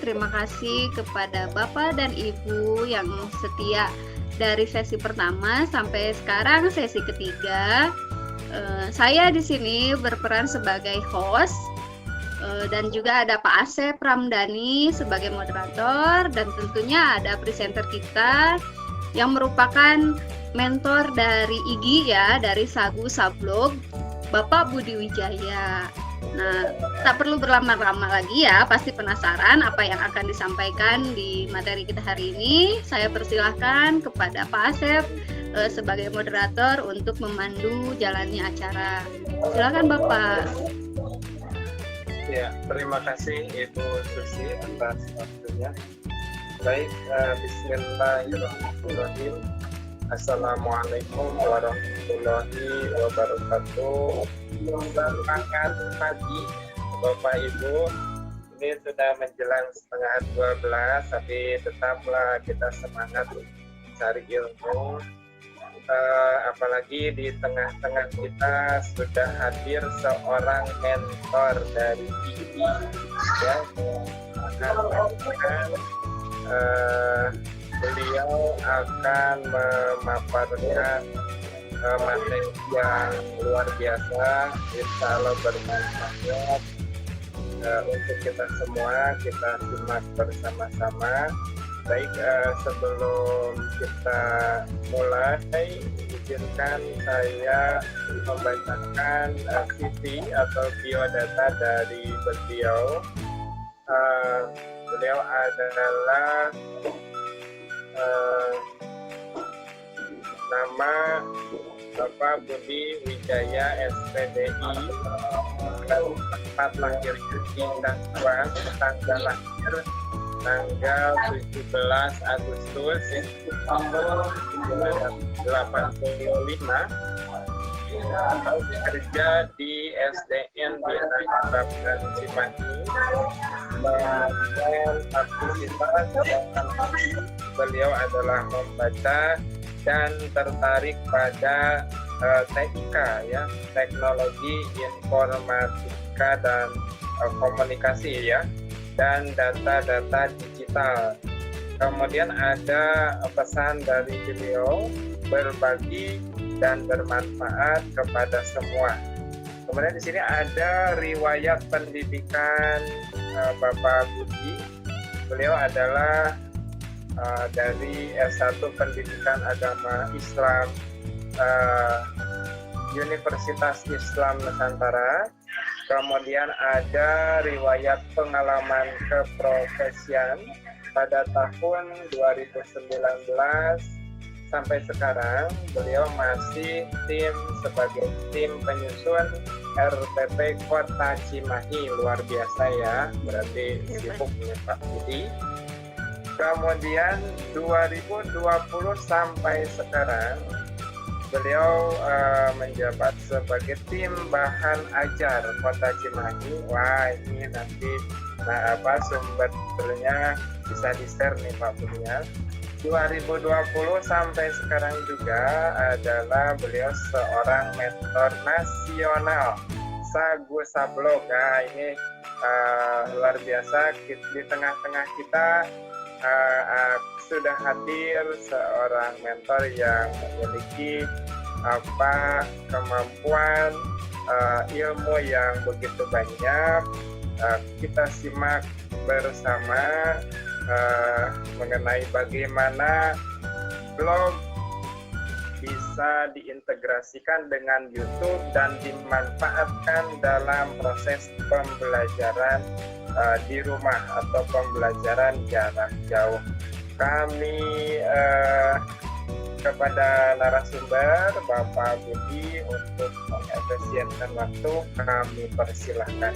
Terima kasih kepada Bapak dan Ibu yang setia dari sesi pertama sampai sekarang sesi ketiga. Saya di sini berperan sebagai host dan juga ada Pak Asep Ramdhani sebagai moderator dan tentunya ada presenter kita yang merupakan mentor dari IGI ya, dari Sagu Sablog, Bapak Budi Wijaya. Nah, tak perlu berlama-lama lagi ya, pasti penasaran apa yang akan disampaikan di materi kita hari ini. Saya persilahkan kepada Pak Asep sebagai moderator untuk memandu jalannya acara. Silakan Bapak. Ya, terima kasih Ibu Susi atas waktunya. Baik, bismillahirrahmanirrahim. Assalamualaikum warahmatullahi wabarakatuh. Selamat pagi Bapak Ibu. Ini sudah menjelang setengah 12, tapi tetaplah kita semangat cari ilmu. Apalagi di tengah-tengah kita sudah hadir seorang mentor dari IGI ya, beliau akan memaparkan materi yang luar biasa, insya Allah bermanfaat untuk kita semua. Kita simak bersama-sama. Baik, sebelum kita mulai, izinkan saya membacakan CV atau biodata dari beliau. Beliau adalah nama Bapak Budi Wijaya SPDI, tempat lahirnya di Daswan, tanggal lahir tanggal 17 Agustus 1985, kerja di SDN Bina Arab Cimahi, dan aktivitas beliau adalah membaca dan tertarik pada TIK ya, teknologi informatika dan komunikasi ya, dan data-data digital. Kemudian ada pesan dari beliau, berbagi dan bermanfaat kepada semua. Kemudian di sini ada riwayat pendidikan Bapak Budi. Beliau adalah dari S1 Pendidikan Agama Islam Universitas Islam Nusantara. Kemudian ada riwayat pengalaman keprofesian pada tahun 2019 sampai sekarang. Beliau masih sebagai tim penyusun RTP Kota Cimahi. Luar biasa ya, berarti sibuk ya Pak Budi. Kemudian 2020 sampai sekarang beliau menjabat sebagai tim bahan ajar Kota Cimahi. Wah, ini nanti sumbernya bisa di-share nih Pak Budi ya. 2020 sampai sekarang juga adalah beliau seorang mentor nasional Sagu Sablog. Nah, ini luar biasa, di tengah-tengah kita sudah hadir seorang mentor yang memiliki kemampuan ilmu yang begitu banyak. Kita simak bersama mengenai bagaimana blog bisa diintegrasikan dengan YouTube dan dimanfaatkan dalam proses pembelajaran di rumah atau pembelajaran jarak jauh. Kami kepada narasumber Bapak Budi untuk mengefisienkan waktu, kami persilahkan.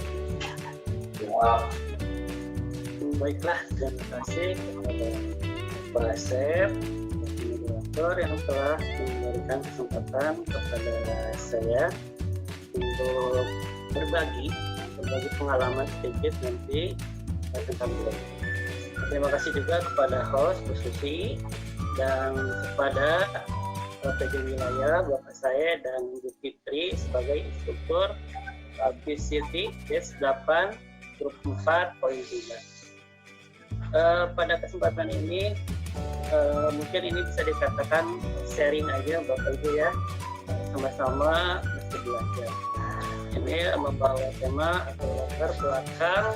Baiklah, terima kasih kepada Pak Asep, moderator yang telah memberikan kesempatan kepada saya untuk berbagi pengalaman sedikit nanti tentang blog. Terima kasih juga kepada host Bu Susi dan kepada PJ Wilayah Bapak saya dan Bu Fitri sebagai instruktur PCT Batch 8 Grup 4.3. pada kesempatan ini mungkin ini bisa dikatakan sharing aja Bapak Ibu ya, sama-sama mesti belajar. Ini membawa tema atau latar belakang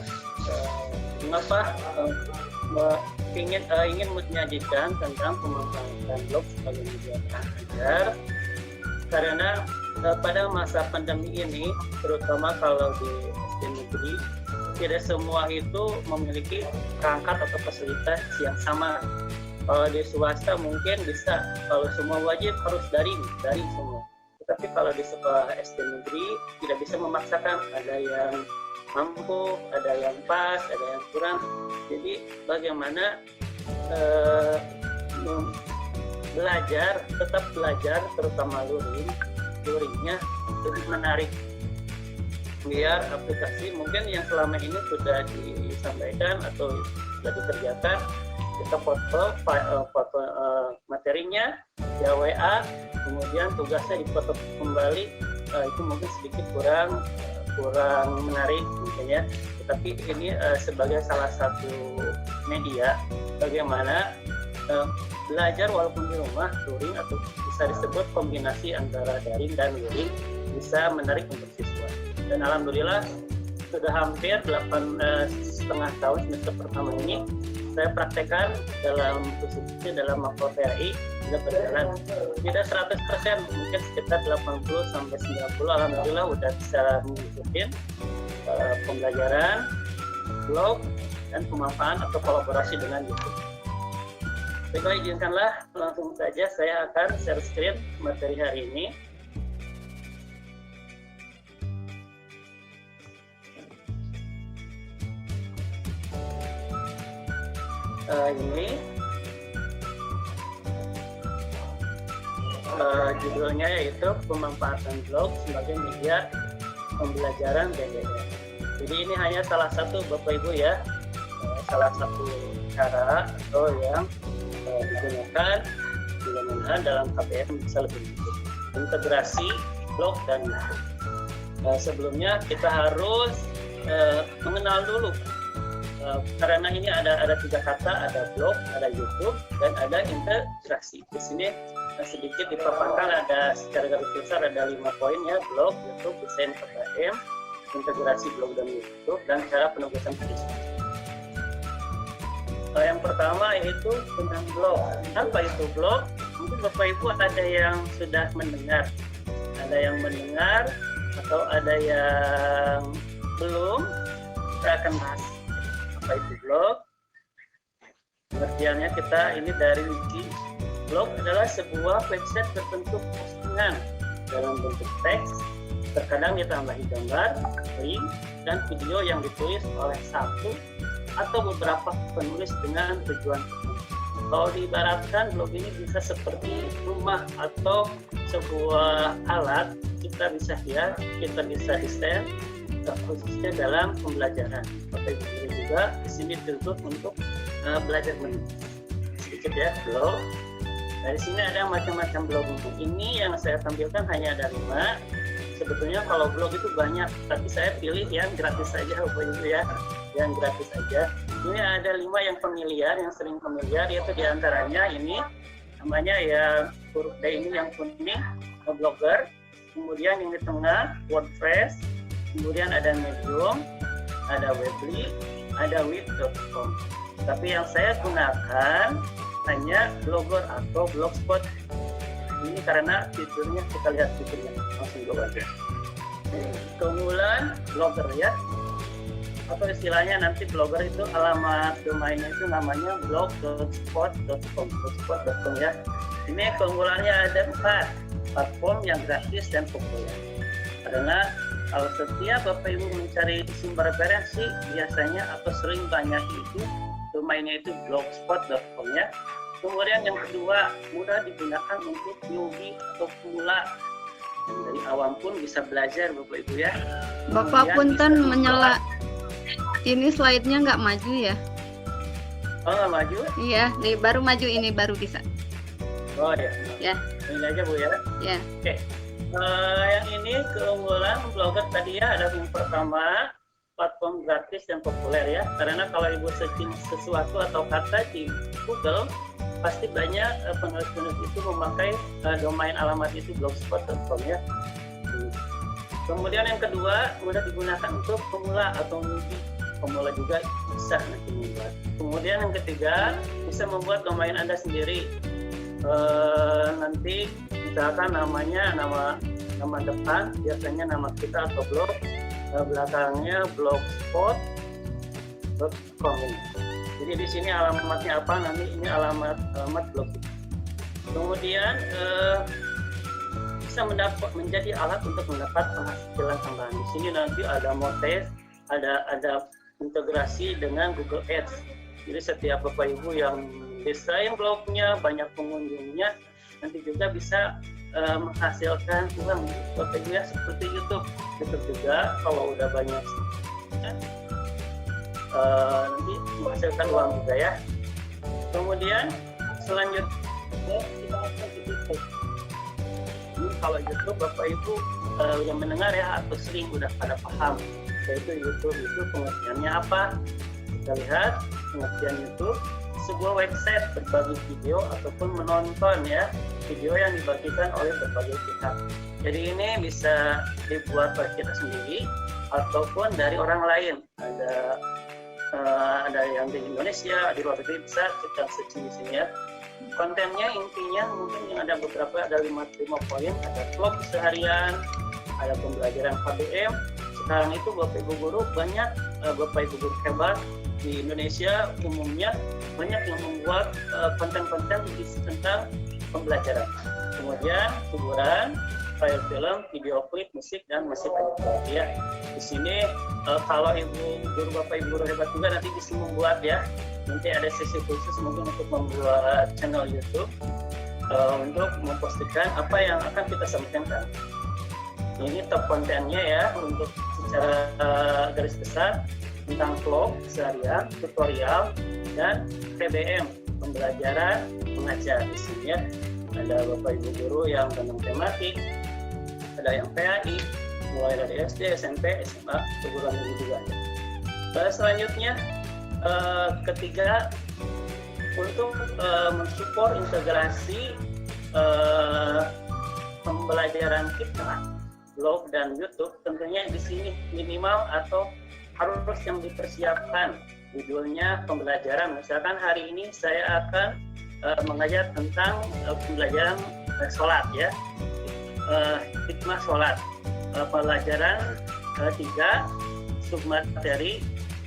mengapa ingin menyajikan tentang pemanfaatan blog sebagai media belajar, karena pada masa pandemi ini, terutama kalau di SD negeri, tidak semua itu memiliki perangkat atau fasilitas yang sama. Kalau di swasta mungkin bisa, kalau semua wajib harus daring semua. Tetapi kalau di sekolah SD negeri tidak bisa memaksakan, ada yang mampu, ada yang pas, ada yang kurang. Jadi bagaimana tetap belajar, terutama luringnya lebih menarik, biar aplikasi mungkin yang selama ini sudah disampaikan atau sudah dikerjakan, kita foto materinya via WA, kemudian tugasnya dipoto kembali, itu mungkin sedikit kurang menarik mungkin ya. Tetapi ini sebagai salah satu media bagaimana belajar walaupun di rumah, luring atau bisa disebut kombinasi antara daring dan luring bisa menarik untuk siswa. Dan alhamdulillah sudah hampir 8,5 tahun semester pertama ini saya praktekkan khususnya dalam makro PAI sudah berjalan. Tidak 100%, mungkin sekitar 80 sampai 90. Alhamdulillah udah bisa mengikuti pembelajaran blog dan pemanfaatan atau kolaborasi dengan YouTube. Baiklah, izinkanlah langsung saja saya akan share screen materi hari ini. Ini judulnya yaitu pemanfaatan blog sebagai media pembelajaran BDR. Jadi ini hanya salah satu Bapak Ibu ya, salah satu cara atau yang digunakan mudah-mudahan dalam KPM bisa lebih mudah. Integrasi blog dan YouTube. Sebelumnya kita harus mengenal dulu. Karena ini ada 3 kata, ada blog, ada YouTube, dan ada integrasi. Di sini sedikit dipaparkan, ada secara garis besar ada 5 poin ya: blog, YouTube, desain KPM, integrasi blog dan YouTube, dan cara penugasan siswa. Yang pertama yaitu tentang blog. Apa itu blog? Mungkin Bapak Ibu ada yang sudah mendengar, atau ada yang belum. Saya akan bahas apa itu blog. Pengertiannya kita ini dari wiki. Blog adalah sebuah website berbentuk postingan dalam bentuk teks, terkadang ditambahi gambar, link, dan video yang ditulis oleh satu atau beberapa penulis dengan tujuan tertentu. Kalau diibaratkan, blog ini bisa seperti rumah atau sebuah alat kita bisa hias, kita bisa desain, khususnya dalam pembelajaran. Bapak Ibu juga di sini dituntut untuk belajar menulis. Sedikit ya blog. Dari sini ada macam-macam blog. Ini yang saya tampilkan hanya ada 5. Sebetulnya kalau blog itu banyak, tapi saya pilih yang gratis saja Bapak Ibu ya, yang gratis saja. Ini ada 5 yang familiar, yang sering familiar, yaitu diantaranya ini namanya ya huruf D ini yang kuning, Blogger. Kemudian yang di tengah WordPress. Kemudian ada Medium, ada Weebly, ada web.com. Tapi yang saya gunakan hanya Blogger atau Blogspot. Ini karena fiturnya, kita lihat fiturnya langsung go aja. Keunggulan Blogger ya, atau istilahnya nanti Blogger itu alamat domainnya itu namanya blog.spot.com ya. Ini keunggulannya ada 4 platform yang gratis dan populer. Karena kalau setiap Bapak Ibu mencari sumber referensi, biasanya atau sering banyak itu domainnya itu blogspot.com ya. Kemudian yang kedua, mudah digunakan untuk newbie atau pemula. Dari awam pun bisa belajar Bapak Ibu ya. Bapak punten menyela. Ini slide-nya nggak maju ya? Oh, nggak maju? Iya, nih baru maju, ini baru bisa. Oh ya. Ya. Ini aja Bu ya. Ya. Oke. Yang ini keunggulan Blogger tadi ya, ada yang pertama platform gratis dan populer ya. Karena kalau Ibu searching sesuatu atau kata di Google, pasti banyak penulis-penulis itu memakai domain alamat itu blogspot.com ya. Kemudian yang kedua, mudah digunakan untuk pemula atau newbie. Pemula juga bisa nanti membuat. Kemudian yang ketiga, bisa membuat domain Anda sendiri. Nanti misalkan namanya nama depan, biasanya nama kita atau blog, belakangnya blogspot.com. Jadi di sini alamatnya apa? Nanti ini alamat blog. Kemudian bisa menjadi alat untuk mendapat penghasilan tambahan. Di sini nanti ada monetis, ada integrasi dengan Google Ads. Jadi setiap Bapak Ibu yang desain blognya, banyak pengunjungnya, nanti juga bisa menghasilkan uang Bapak Ibu ya, seperti YouTube. YouTube juga kalau udah banyak nanti menghasilkan uang juga ya. Kemudian selanjutnya kita akan di YouTube. Kalau YouTube Bapak Ibu yang mendengar ya atau sering udah pada paham, yaitu YouTube itu pengertiannya apa. Kita lihat pengertian YouTube, sebuah website berbagi video ataupun menonton ya, video yang dibagikan oleh berbagai pihak. Jadi ini bisa dibuat oleh kita sendiri ataupun dari orang lain. Ada yang di Indonesia, di luar negeri, bisa kita searching di sini ya. Kontennya intinya mungkin yang ada beberapa, ada 5 poin, ada vlog seharian, ada pembelajaran KBM. Sekarang itu Bapak Ibu guru banyak, Bapak Ibu guru hebat di Indonesia umumnya banyak yang membuat konten-konten tentang pembelajaran. Kemudian hiburan, file film, video klip, musik, dan musik edukasi ya. Di sini kalau Ibu guru Bapak Ibu guru hebat juga nanti bisa membuat ya. Nanti ada sesi khusus mungkin untuk membuat channel YouTube untuk mempostingkan apa yang akan kita sampaikan. Ini top kontennya ya, untuk secara garis besar tentang vlog seharian, tutorial, dan PBM, pembelajaran mengajar. Di sini ya ada Bapak Ibu guru yang tentang tematik, ada yang PAI, mulai dari SD, SMP, SMA, perguruan tinggi juga ada. Selanjutnya ketiga, untuk mensupport integrasi pembelajaran kita, blog dan YouTube, tentunya di sini minimal atau harus yang dipersiapkan judulnya pembelajaran. Misalkan hari ini saya akan mengajar tentang pembelajaran sholat ya, hikmah sholat, pelajaran 3 submateri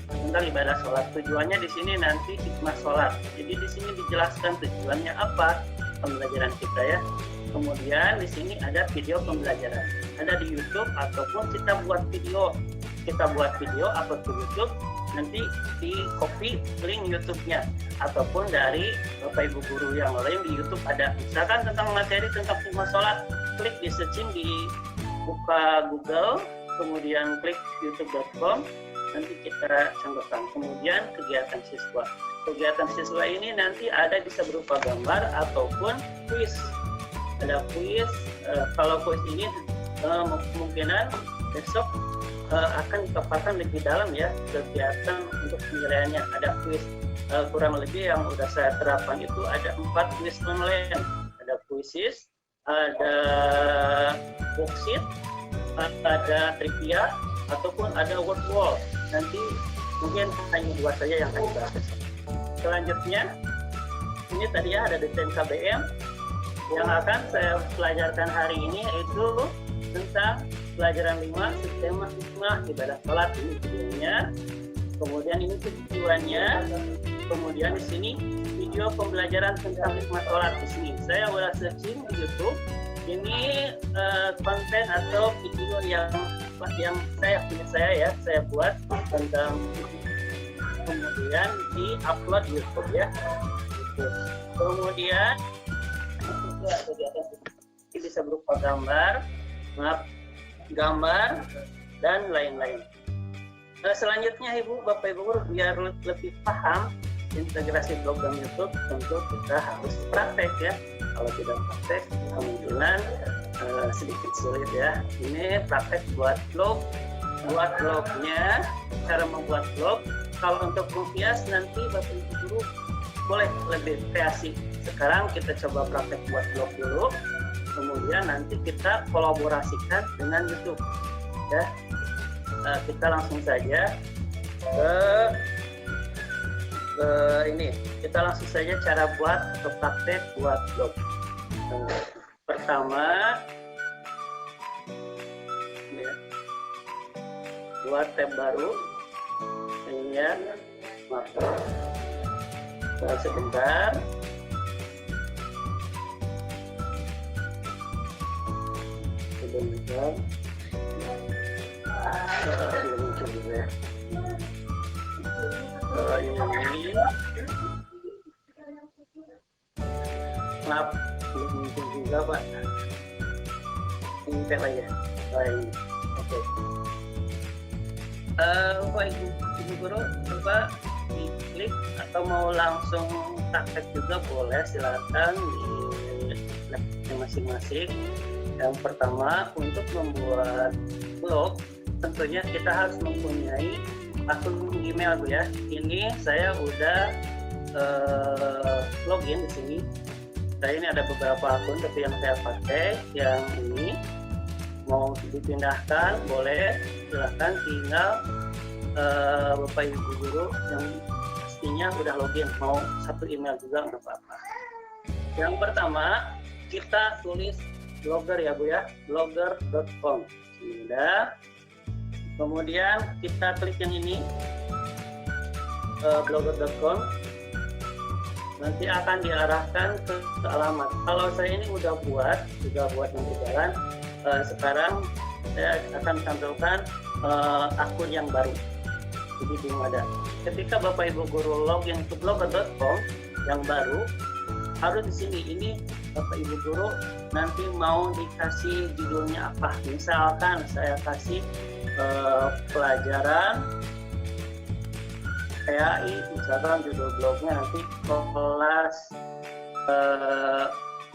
tentang ibadah sholat. Tujuannya di sini nanti hikmah sholat. Jadi di sini dijelaskan tujuannya apa pembelajaran kita ya. Kemudian di sini ada video pembelajaran, ada di YouTube ataupun kita buat video. Kita buat video upload ke YouTube, nanti di copy link YouTube-nya ataupun dari Bapak Ibu guru yang lain di YouTube ada. Misalkan tentang materi tentang hikmah sholat, klik di searching, di buka Google, kemudian klik youtube.com, nanti kita cantumkan. Kemudian kegiatan siswa. Kegiatan siswa ini nanti ada bisa berupa gambar ataupun kuis. Ada kuis. Kalau kuis ini kemungkinan besok akan dipaparkan lebih dalam ya kegiatan untuk penilaiannya. Ada kuis kurang lebih yang udah saya terapkan itu ada 4 kuis online. Ada kuisis, ada worksheet, ada trivia, ataupun ada word wall. Nanti mungkin hanya 2 saja yang akan dibahas. Selanjutnya ini tadi ya ada desain KBM yang akan saya pelajarkan hari ini, yaitu tentang pelajaran 5 sistem hikmah ibadah sholat. Ini videonya, kemudian ini tujuannya, kemudian di sini video pembelajaran tentang hikmah sholat. Di sini saya udah searching di YouTube, ini konten atau video yang saya buat tentang, kemudian di upload YouTube ya. Kemudian itu bisa berupa gambar dan lain-lain. Selanjutnya Ibu Bapak Ibu guru, biar lebih paham integrasi blog dan YouTube, tentu kita harus praktek ya. Kalau tidak praktek kemungkinan sedikit sulit ya. Ini praktek buat blog buat blognya, cara membuat blog. Kalau untuk menghias nanti Bapak Ibu guru boleh lebih kreasi. Sekarang kita coba praktek buat blog dulu, kemudian nanti kita kolaborasikan dengan YouTube. Ya, kita langsung saja ke ini. Kita langsung saja cara buat atau praktek buat blog. Pertama, ya, buat tab baru. Ini ya, maaf. Sebentar. Sebentar. Ini maaf, belum muncul juga Pak. Ini tab aja. Baik. Oke. Bapak Ibu guru, coba diklik atau mau langsung praktek juga boleh, silakan di laptopnya masing-masing. Yang pertama, untuk membuat blog tentunya kita harus mempunyai akun Gmail Bu ya. Ini saya udah login di sini. Saya ini ada beberapa akun, tapi yang saya pakai yang ini. Mau dipindahkan boleh, silahkan, tinggal Bapak Ibu guru yang pastinya udah login, mau satu email juga nggak apa-apa. Yang pertama kita tulis blogger ya Bu ya, blogger.com. Sudah. Kemudian kita klik yang ini, blogger.com. Nanti akan diarahkan ke alamat. Kalau saya ini udah buat yang berjalan. Sekarang saya akan tampilkan akun yang baru. Jadi belum ada. Ketika Bapak Ibu guru login ke blogger.com yang baru, harus di sini. Ini Bapak Ibu guru nanti mau dikasih judulnya apa. Misalkan saya kasih pelajaran PAI, misalkan judul blognya nanti kelas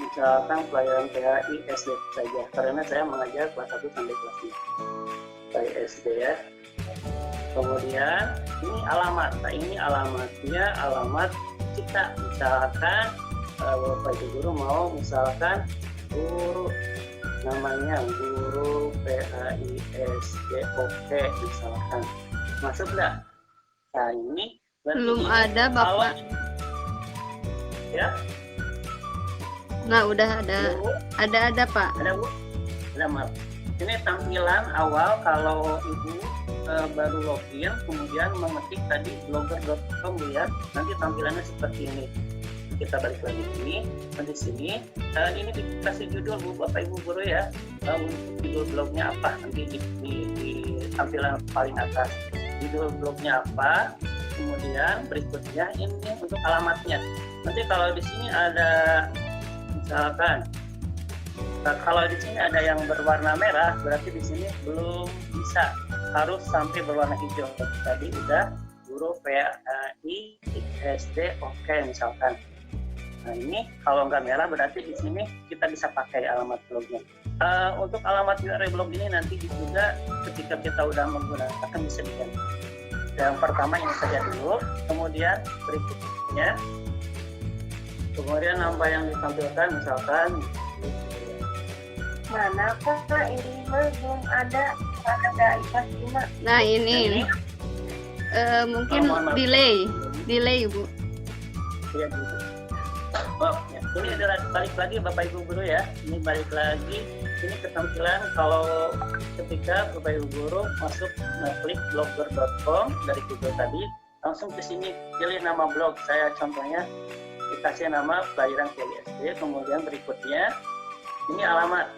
misalkan pelajaran PAI SD saja, karena saya mengajar kelas 1 sampai kelas 5 dari SD ya. Kemudian ini alamat. Nah, ini alamatnya alamat kita. Misalkan Bapak Ibu guru mau misalkan guru namanya guru PAI SD oke misalkan. Masuk enggak? Nah, ini Belum ada Bapak. Ya. Nah, udah ada. Ada Pak. Ada Bu? Ada maaf. Ini tampilan awal kalau Ibu baru login, kemudian mengetik tadi blogger.com ya. Nanti tampilannya seperti ini. Kita balik lagi ini, di sini. Ini dikasih judul Bu, Bapak Ibu guru ya. Judul blognya apa? Nanti di tampilan paling atas. Judul blognya apa? Kemudian berikutnya ini untuk alamatnya. Nanti kalau di sini ada misalkan, kalau di sini ada yang berwarna merah, berarti di sini belum bisa, harus sampai berwarna hijau. Tadi udah guru PAI SD oke misalkan. Nah ini kalau nggak merah berarti di sini kita bisa pakai alamat blognya. Untuk alamat URL blog ini nanti juga ketika kita udah menggunakan bisa diganti. Yang pertama ini saja dulu, kemudian berikutnya. Kemudian nama yang ditampilkan misalkan mana Kak, ini belum ada ikhlas. Nah, ini mungkin delay Bu. Ya, gitu. Oh, ya. Ini adalah balik lagi Bapak Ibu guru ya. Ini balik lagi. Ini ketampilan kalau ketika Bapak Ibu guru masuk klik blogger.com dari Google tadi, langsung ke sini pilih nama blog. Saya contohnya dikasih nama pelajaran PAI SD, kemudian berikutnya ini alamat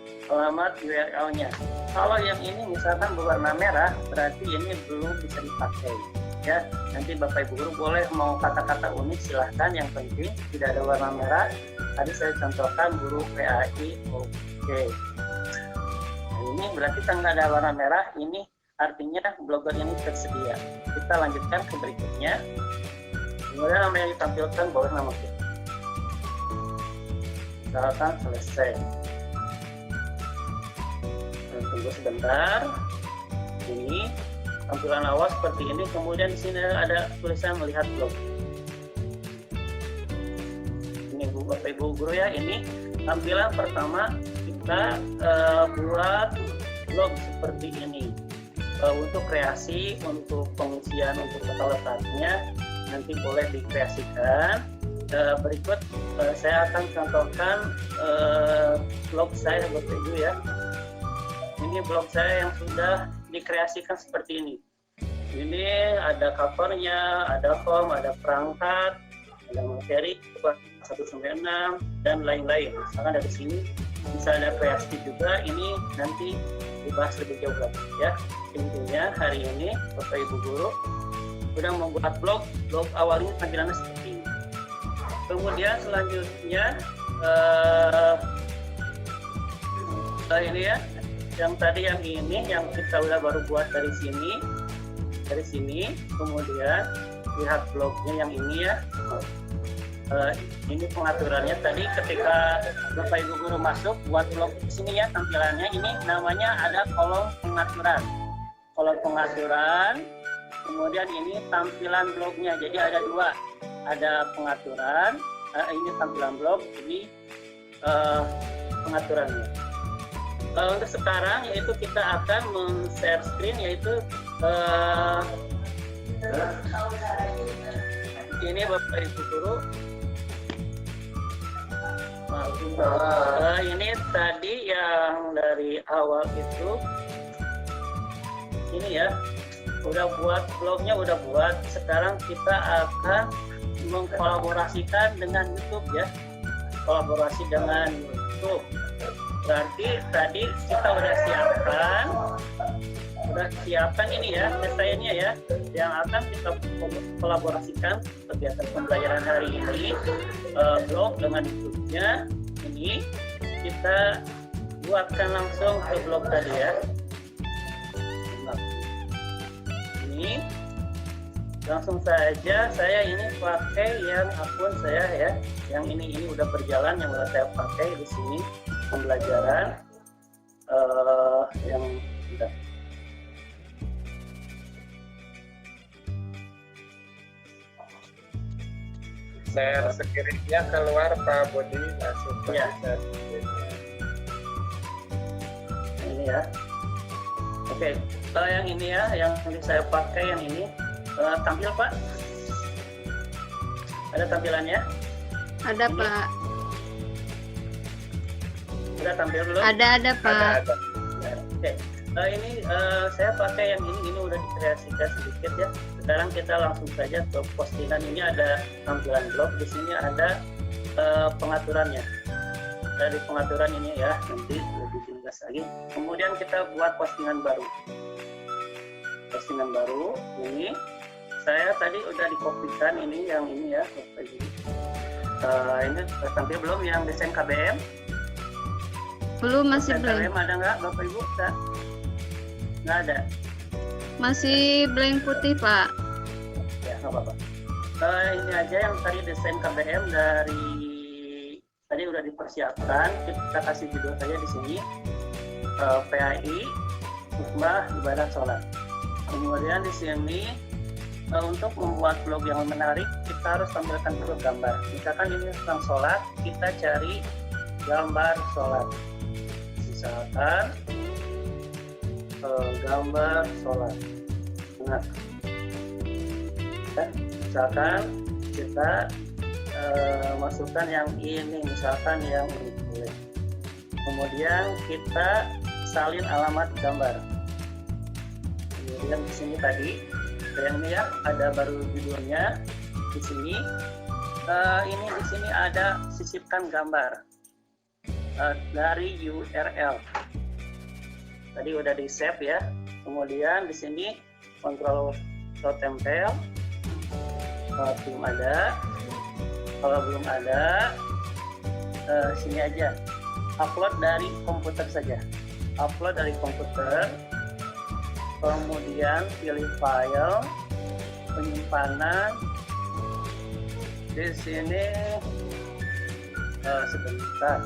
URL-nya. Kalau yang ini misalkan berwarna merah, berarti ini belum bisa dipakai. Ya, nanti Bapak Ibu guru boleh mau kata-kata unik silahkan, yang penting tidak ada warna merah. Tadi saya contohkan guru PAI oke. Nah, ini berarti kan nggak ada warna merah, ini artinya blogger ini tersedia. Kita lanjutkan ke berikutnya. Kemudian nama yang ditampilkan boleh nama kita. Misalkan selesai. Tunggu sebentar. Ini tampilan awal seperti ini. Kemudian di sini ada tulisan melihat blog. Ini Bapak Ibu guru ya, ini tampilan pertama kita buat blog seperti ini. Untuk kreasi, untuk pengisian, untuk tata letaknya nanti boleh dikreasikan. Berikut saya akan contohkan blog saya Bapak Ibu ya. Ini blog saya yang sudah dikreasikan seperti ini. Ini ada covernya, ada form, ada perangkat, ada materi 1-6 dan lain-lain. Misalkan dari sini bisa ada kreasi juga. Ini nanti dibahas lebih jauh lagi ya. Intinya hari ini Bapak Ibu guru sudah membuat blog awalnya tampilannya seperti ini. Kemudian selanjutnya ini ya, yang tadi yang ini yang kita udah baru buat dari sini, kemudian lihat blognya yang ini ya. Ini pengaturannya tadi ketika Bapak Ibu guru masuk buat blog di sini ya, tampilannya ini namanya ada kolom pengaturan. Kolom pengaturan, kemudian ini tampilan blognya. Jadi ada dua, ada pengaturan, ini tampilan blog, ini pengaturannya. Untuk sekarang yaitu kita akan men-share screen, yaitu ini Bapak Ibu guru. Ini tadi yang dari awal itu ini ya, udah buat blognya, udah buat. Sekarang kita akan mengkolaborasikan dengan YouTube ya, kolaborasi dengan YouTube. Berarti tadi kita udah siapkan ini ya, desainnya ya, yang akan kita kolaborasikan kegiatan pembelajaran hari ini, blog dengan YouTube-nya. Ini kita buatkan langsung ke blog tadi ya. Ini langsung saja saya ini pakai yang akun saya ya, yang ini udah berjalan, yang udah saya pakai di sini pembelajaran yang udah. Share screen-nya keluar Pak Budi, masuk ke Ya. share screen-nya. Ini ya. Oke, yang ini ya, yang saya pakai yang ini tampil Pak. Ada tampilannya? Ada Ini. Pak. Sudah tampil belum? Ada Pak. Ada. Oke, ini saya pakai yang ini udah dikreasikan sedikit ya. Sekarang kita langsung saja ke postingan. Ini ada tampilan blog, di sini ada pengaturannya. Dari pengaturan ini ya, nanti lebih jelas lagi. Kemudian kita buat postingan baru. Postingan baru ini saya tadi udah dikopikan ini yang ini ya, Bapak Ibu. Ini tampil belum yang desain KBM? Belum, masih Desain blank. KBM ada nggak Bapak Ibu? Nggak ada. Masih blank putih Pak. Ya, nggak apa-apa. Ini aja yang tadi desain KBM dari tadi udah dipersiapkan. Kita kasih judul saja di sini. PAI Hikmah Ibadah Sholat. Kemudian di sini untuk membuat blog yang menarik kita harus tampilkan dulu gambar. Misalkan ini tentang sholat, kita cari gambar sholat. Misalkan gambar sholat. Nah, misalkan kita masukkan yang ini, misalkan yang ini. Kemudian kita salin alamat gambar. Kemudian di sini tadi yang ini ya, ada baru judulnya di sini. Ini di sini ada sisipkan gambar dari URL. Tadi udah di save ya. Kemudian di sini kontrol tempel. Kalau belum ada, sini aja. Upload dari komputer saja. Upload dari komputer. Kemudian pilih file, penyimpanan. Di sini sebentar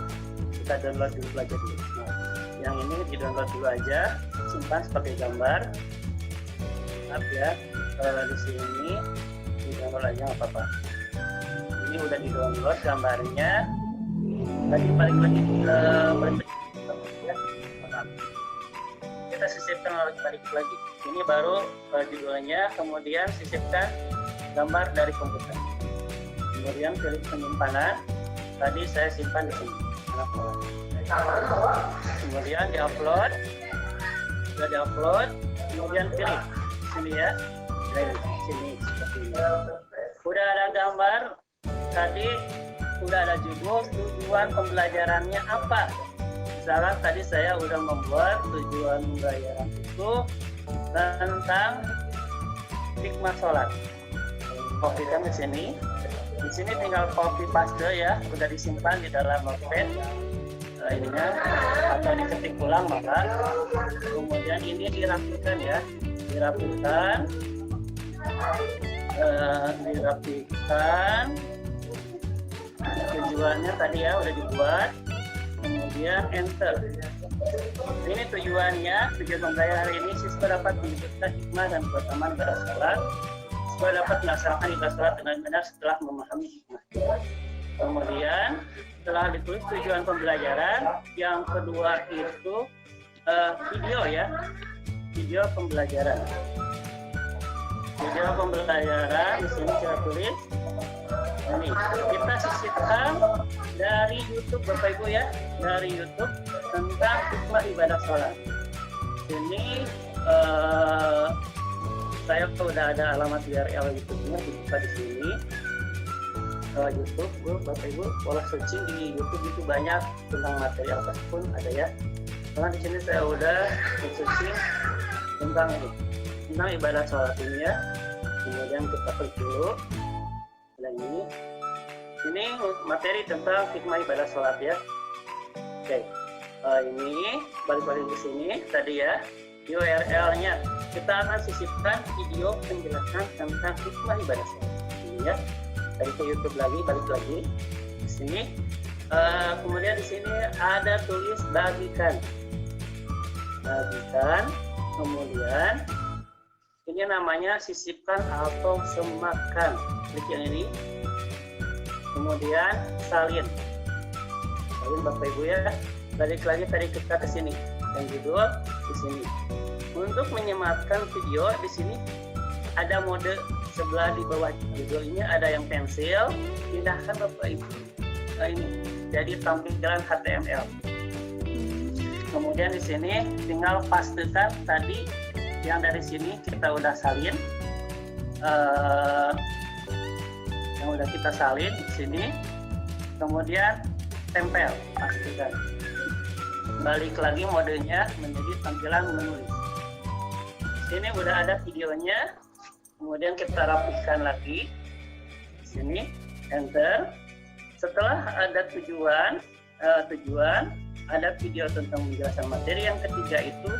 kita download dulu aja dulu. Nah, yang ini di download dulu aja. simpan sebagai gambar. Maaf ya, di sini di download aja nggak apa-apa. Ini udah di download gambarnya. Tadi balik lagi ya. Kita sisipkan balik lagi. Ini baru judulnya, kemudian sisipkan gambar dari komputer. Kemudian pilih penyimpanan. Tadi saya simpan di sini. Kemudian diupload. Sudah diupload. Kemudian pilih sini ya. Sini seperti ini. Udah ada gambar. Tadi udah ada judul, tujuan pembelajarannya apa. Misalnya tadi saya udah membuat tujuan pembelajaran itu tentang hikmah sholat. Copy-kan di sini. Di sini tinggal copy paste ya, udah disimpan di dalam notepad. Ininya atau diketik ulang maka. Kemudian ini dirapikan ya, dirapikan. Tujuannya tadi ya udah dibuat. Kemudian enter. Ini tujuan pembelajaran hari ini siswa dapat mewujudkan hikmah dan keutamaan pada sholat. Siswa dapat melaksanakan ibadah sholat dengan benar setelah memahami hikmah. Kemudian setelah ditulis tujuan pembelajaran, yang kedua itu video ya, video pembelajaran. Video pembelajaran di sini saya tulis. Ini kita sisipkan dari YouTube Bapak Ibu ya, dari YouTube tentang hikmah ibadah sholat. Ini saya sudah ada alamat URL YouTube-nya, dibuka di sini. YouTube, Bapak Ibu, pola searching di YouTube itu banyak tentang materi apapun ada ya. Karena di sini saya udah searching tentang ini, tentang ibadah sholat ini ya. Kemudian kita klik dulu. Dan ini materi tentang hikmah ibadah sholat ya. Oke, ini balik-balik ke sini tadi ya, URL-nya kita akan sisipkan video penjelasan tentang hikmah ibadah sholat ini ya. Tadi ke YouTube lagi, balik lagi di sini. Kemudian di sini ada tulis bagikan. Kemudian ini namanya sisipkan atau sematkan. Klik yang ini. Kemudian salin Bapak Ibu ya. Balik lagi tadi kita ke sini. Dan judul di sini. Untuk menyematkan video di sini ada mode sebelah di bawah judulnya ada yang pensil. Pindahkan Bapak Ibu. Ini jadi tampilan HTML. Kemudian di sini tinggal pastekan tadi yang dari sini kita udah salin, yang udah kita salin di sini. Kemudian tempel, pastikan. Balik lagi modenya menjadi tampilan menulis. Sini udah ada videonya. Kemudian kita rapikan lagi. Di sini enter. Setelah ada tujuan, ada video tentang penjelasan materi. Yang ketiga itu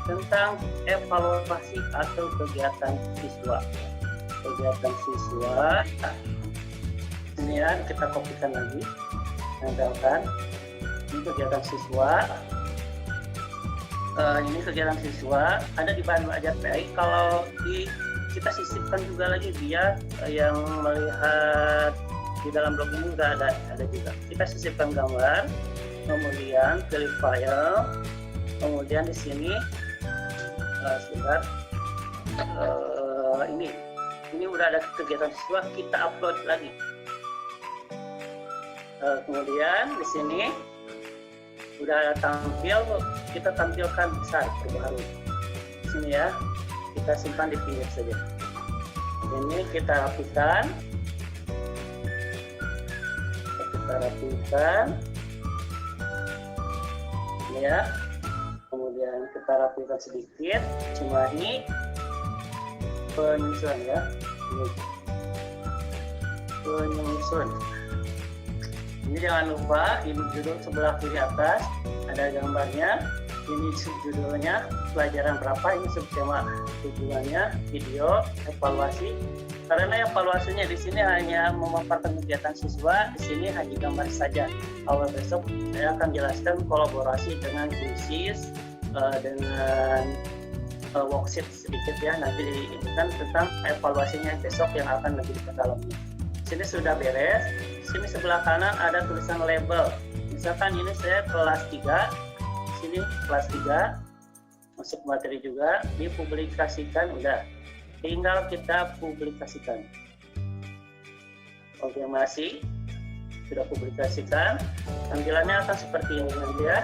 tentang evaluasi atau kegiatan siswa. Kegiatan siswa. Ini ya, kita kopikan lagi, tempelkan. Ini kegiatan siswa. Ini kegiatan siswa ada di Bandung Ajar PAI. Kalau kita sisipkan juga lagi dia yang melihat di dalam blog ini udah ada juga. Kita sisipkan gambar, kemudian pilih file, kemudian di sini ini udah ada kegiatan siswa, kita upload lagi. Kemudian di sini udah tampil, kita tampilkan besar terbaru. Di sini ya, kita simpan di pinggir saja. Ini kita rapikan. Ini ya. Kemudian kita rapikan sedikit. Cimahi penyusun ya. Penyusun. Ini jangan lupa, ini judul sebelah kiri atas ada gambarnya. Ini judulnya pelajaran berapa, ini subtema tujuannya, video, evaluasi. Karena evaluasinya di sini hanya memaparkan kegiatan siswa, di sini hanya gambar saja. Awal besok saya akan jelaskan kolaborasi dengan krisis, dengan worksheet sedikit ya, nanti ini kan tentang evaluasinya besok yang akan lebih ke dalamnya. Sini sudah beres. Sini sebelah kanan ada tulisan label. Misalkan ini saya kelas 3, sini kelas 3, masuk materi juga, dipublikasikan, udah. Tinggal kita publikasikan. Oke, masih sudah publikasikan. Tampilannya akan seperti ini nanti ya.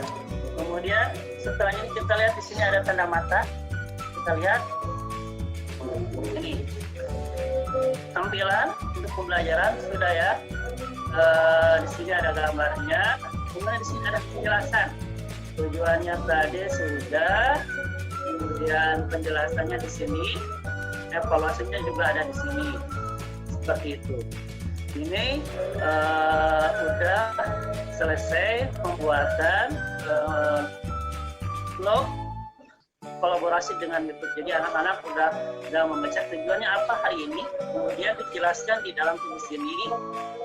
Kemudian setelah ini kita lihat di sini ada tanda mata. Kita lihat ini tampilan untuk pembelajaran sudah ya. Di sini ada gambarnya. Kemudian di sini ada penjelasan. Tujuannya tadi sudah. Kemudian penjelasannya di sini. Evaluasinya juga ada di sini. Seperti itu. Ini udah selesai pembuatan blog kolaborasi dengan YouTube. Jadi anak-anak udah membaca tujuannya apa hari ini, kemudian dijelaskan di dalam tulis ini,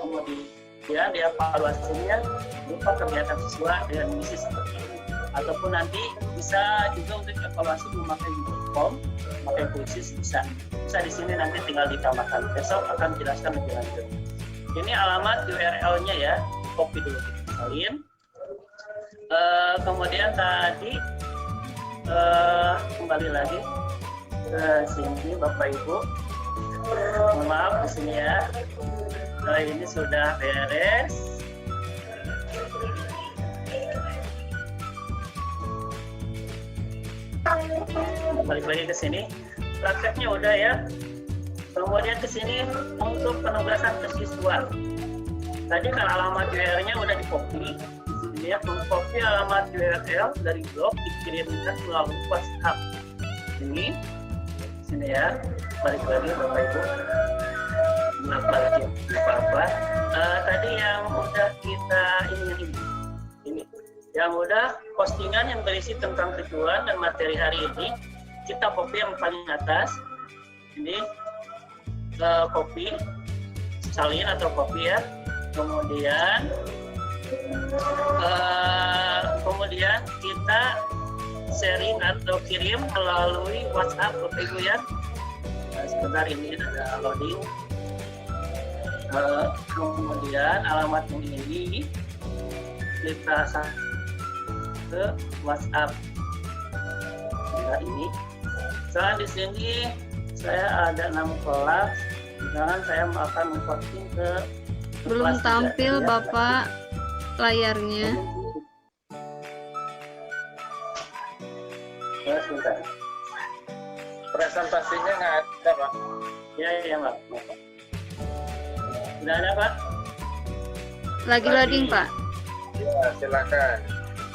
kemudian dievaluasinya berupa kegiatan siswa dengan misi seperti ini. Ataupun nanti bisa juga untuk evaluasi memakai Google Form, memakai kuisis bisa di sini nanti tinggal ditambahkan. Besok akan dijelaskan lebih lanjut. Ini alamat URL-nya ya, copy dulu kita salin. Kemudian tadi kembali lagi ke sini Bapak Ibu. Maaf di sini ya. Ini sudah beres. Balik lagi ke sini. Prakteknya udah ya. Kemudian ke sini untuk penugasan ke siswa. Tadi kan alamat URL-nya udah di-copy. Di sini ya, mengcopy alamat URL dari blog dikirimkan melalui WhatsApp. Ini sini ya. Balik lagi Bapak Ibu. Lupa lagi apa? Tadi yang udah kita ini. Yang udah postingan yang berisi tentang tujuan dan materi hari ini, kita copy yang paling atas. Ini copy, salin atau copy ya. Kemudian kita sharing atau kirim melalui WhatsApp Bapak Ibu ya. Sebentar ini ada loading. Kemudian alamat ini kita ke WhatsApp. Nah, ini. Soalnya di sini saya ada 6 kelas. Misalkan saya akan memposting ke Belum kelas tampil 3, Bapak layarnya. Sebentar. Presentasinya nggak ada, Pak. Ya, Pak. Sudah ada, Pak? Lagi loading, Pak. Ya, silakan.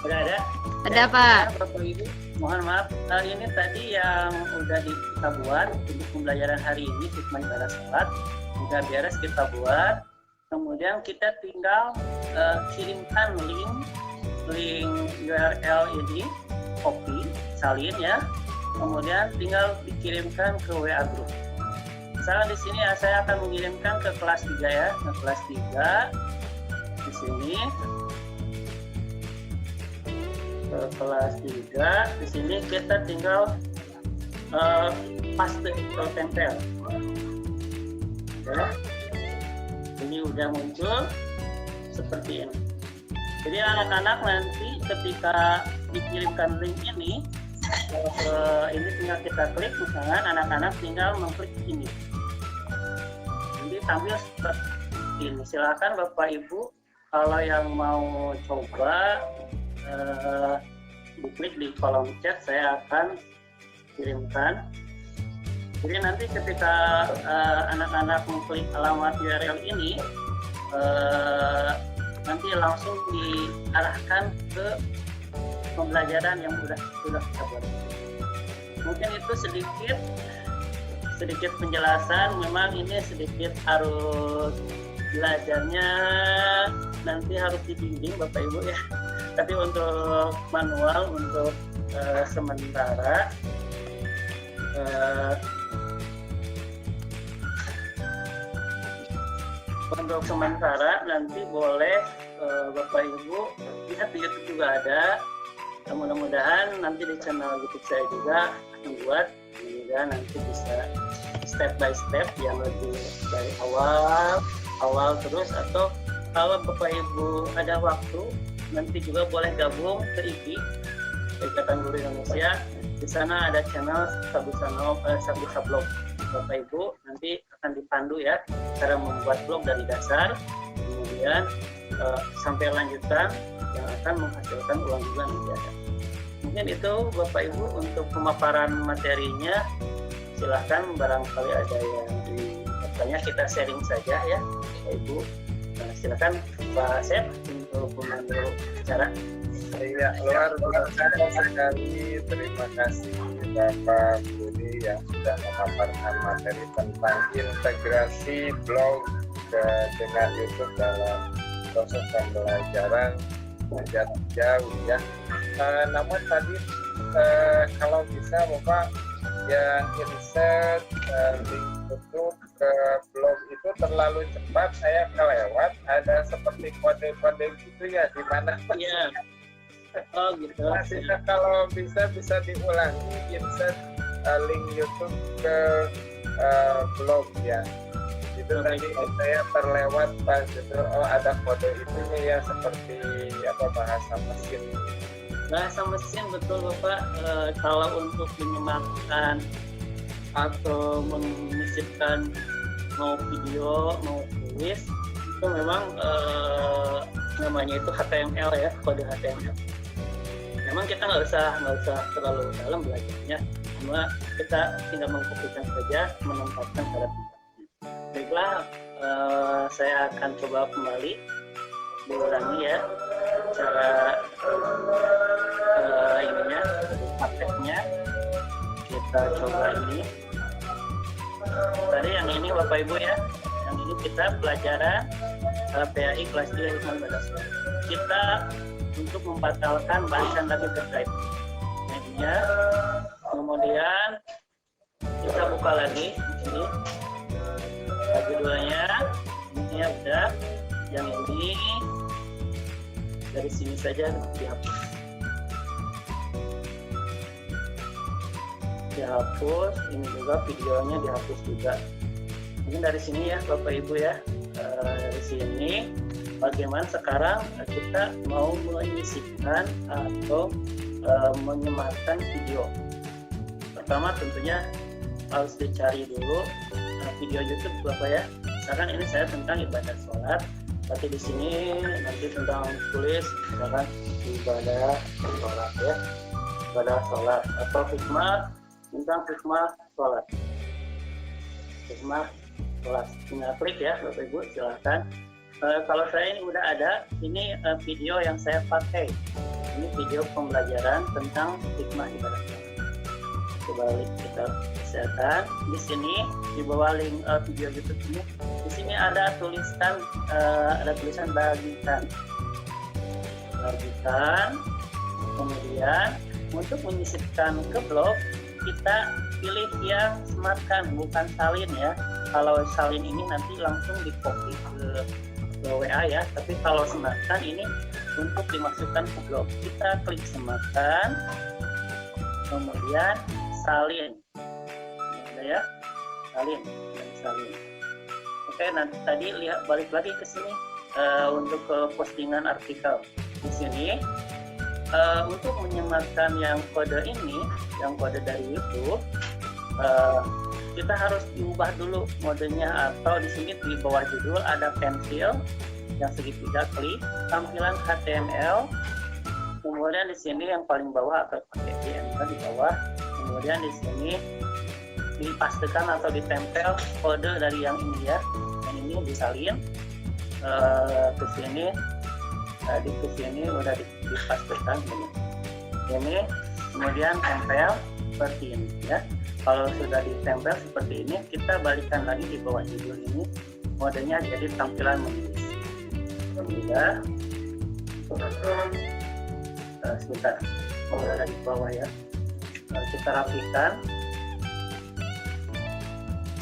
Sudah ada? Ada, Pak. Bapak Ibu, mohon maaf. Ini tadi yang udah kita buat untuk pembelajaran hari ini, hikmah ibadah salat. Udah beres kita buat. Kemudian kita tinggal kirimkan link URL ini, copy, salin ya. Kemudian tinggal dikirimkan ke WA group. Misalnya di sini saya akan mengirimkan ke kelas 3 ya, ke kelas 3 di sini. Ke kelas 3 di sini kita tinggal paste atau tempel. Ya. Ini udah muncul seperti ini. Jadi anak-anak nanti ketika dikirimkan link ini tinggal kita klik, misalkan anak-anak tinggal mengklik ini. Jadi tampil seperti ini. Silakan Bapak Ibu kalau yang mau coba diklik di kolom chat, saya akan kirimkan. Jadi nanti ketika anak-anak mengklik alamat URL ini, nanti langsung diarahkan ke pembelajaran yang sudah kita buat. Mungkin itu sedikit penjelasan. Memang ini sedikit harus belajarnya nanti harus dibimbing Bapak Ibu ya. Tapi untuk manual untuk sementara nanti boleh Bapak Ibu lihat di YouTube juga ada mudah-mudahan nanti di channel YouTube saya juga membuat, mudah-mudahan nanti bisa step by step yang lebih dari awal terus, atau kalau Bapak Ibu ada waktu nanti juga boleh gabung ke IGI, Ikatan Guru Indonesia. Di sana ada channel Sabusa Blog. Bapak Ibu nanti akan dipandu ya cara membuat blog dari dasar, kemudian sampai lanjutan yang akan menghasilkan uang juga nanti ada. Mungkin itu Bapak Ibu untuk pemaparan materinya. Silahkan barangkali ada yang bertanya, kita sharing saja ya Bapak Ibu. Silakan Pak Sep untuk memandu acara. Iya, luar biasa sekali. Terima kasih Bapak Budi yang sudah memaparkan materi tentang integrasi blog dengan YouTube dalam proses pembelajaran jarak jauh ya. Namun tadi kalau bisa Bapak yang insert link YouTube ke blog itu terlalu cepat, saya kelewat. Ada seperti kode-kode gitu ya, di mana? Iya. Oh gitu. Maksudnya kalau bisa diulangi insert link YouTube ke blog ya. Itu tadi saya terlewat pas itu, ada kode itunya ya, seperti apa, bahasa mesin. Bahasa mesin, betul Bapak. Kalau untuk menyematkan atau mengisipkan mau video mau tulis itu memang namanya itu HTML ya, kode HTML. Memang kita nggak usah terlalu dalam belajarnya, cuma kita tinggal mengkopikan saja, menempatkan pada tempatnya. Baiklah, saya akan coba kembali diulangi ya cara ininya, prakteknya. Kita coba ini. Tadi yang ini Bapak Ibu ya, yang ini kita pelajaran PAI kelas 3 Hikmah Berdasar. Kita untuk membatalkan bahasan lagi terkait medianya. Kemudian kita buka lagi ini judulnya, ini udah, yang ini dari sini saja dihapus, ini juga videonya dihapus juga. Mungkin dari sini ya Bapak Ibu ya, dari sini bagaimana sekarang kita mau menyisipkan atau menyematkan video. Pertama tentunya harus dicari dulu video YouTube Bapak ya. Misalkan ini saya tentang ibadah sholat, berarti di sini nanti tentang tulis misalkan ibadah sholat ya, ibadah sholat, atau hikmah tentang hikmah sholat. Hikmah sholat, tinggal klik ya Bapak Ibu, silahkan. Kalau saya ini udah ada, ini video yang saya pakai. Ini video pembelajaran tentang hikmah ibadah sholat. Coba kita siapkan di sini di bawah link video YouTube ini. Di sini ada tulisan bagikan. Kemudian untuk menyisipkan ke blog kita pilih yang sematkan, bukan salin ya. Kalau salin ini nanti langsung di copy ke WA ya, tapi kalau sematkan ini untuk dimasukkan ke blog. Kita klik sematkan, kemudian salin, ya, salin. Oke, nanti tadi lihat balik lagi ke sini untuk ke postingan artikel. Di sini untuk menyematkan yang kode ini, yang kode dari YouTube, kita harus diubah dulu modenya, atau di sini di bawah judul ada pensil yang segitiga, klik tampilan HTML, kemudian di sini yang paling bawah atau pakai di bawah, kemudian di sini dipastikan atau ditempel kode dari yang ini ya, yang ini disalin ke sini, tadi ke sini udah dipastikan ini, kemudian tempel seperti ini ya. Kalau sudah ditempel seperti ini, kita balikan lagi di bawah judul ini, modenya jadi tampilan menulis. Sudah, sebentar, ada di bawah ya. Kita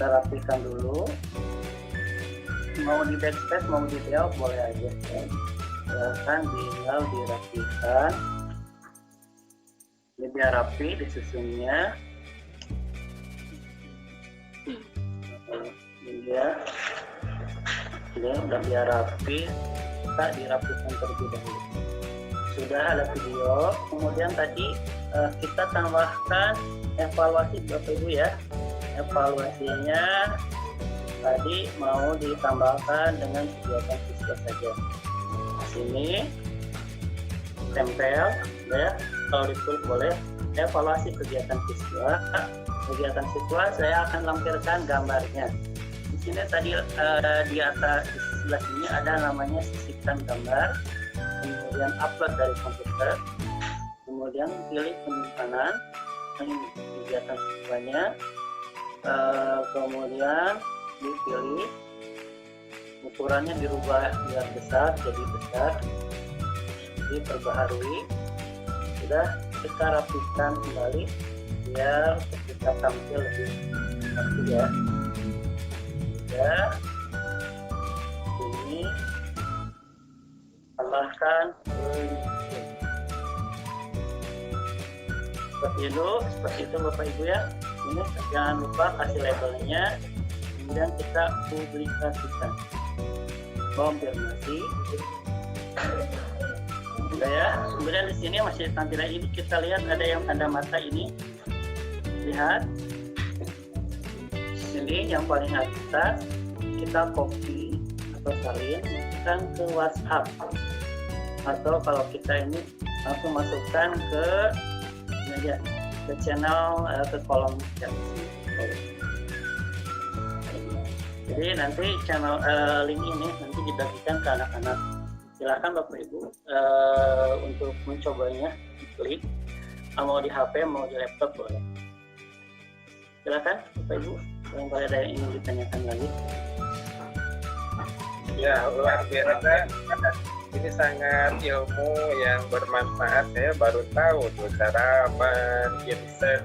rapikan dulu. Mau di backspace, mau di layout boleh aja. Silahkan tinggal dirapikan. biar rapi disusunnya. Ya, udah biar rapi, kita dirapikan terlebih dahulu. Sudah ada video, kemudian tadi kita tambahkan evaluasi Bapak Ibu ya. Evaluasinya tadi mau ditambahkan dengan kegiatan siswa saja. Di sini tempel ya, kalau ditulis boleh evaluasi kegiatan siswa. Kegiatan siswa saya akan lampirkan gambarnya. Di sini tadi di atas di sebelah sini ada namanya sisipkan gambar, kemudian upload dari komputer, kemudian pilih penyimpanan ini kegiatan siswanya, kemudian dipilih ukurannya dirubah biar besar jadi besar, diperbaharui, sudah kita rapikan kembali biar kita tampil lebih rapi ya. Ini tambahkan seperti itu Bapak Ibu ya. Ini jangan lupa kasih labelnya, kemudian kita publikasikan, konfirmasi. Sudah ya. Kemudian di sini masih tampilan ini kita lihat ada yang tanda mata ini. Lihat. Ini yang paling atas kita copy atau salin masukkan ke WhatsApp, atau kalau kita ini langsung masukkan ke channel ke kolom chat. Jadi nanti channel link ini nanti dibagikan ke anak-anak. Silakan Bapak Ibu untuk mencobanya, klik mau di HP mau di laptop boleh. Silakan Bapak Ibu, yang ada yang ingin ditanyakan lagi. Ya, luar biasa. Ini sangat ilmu yang bermanfaat. Saya baru tahu tuh cara menginsert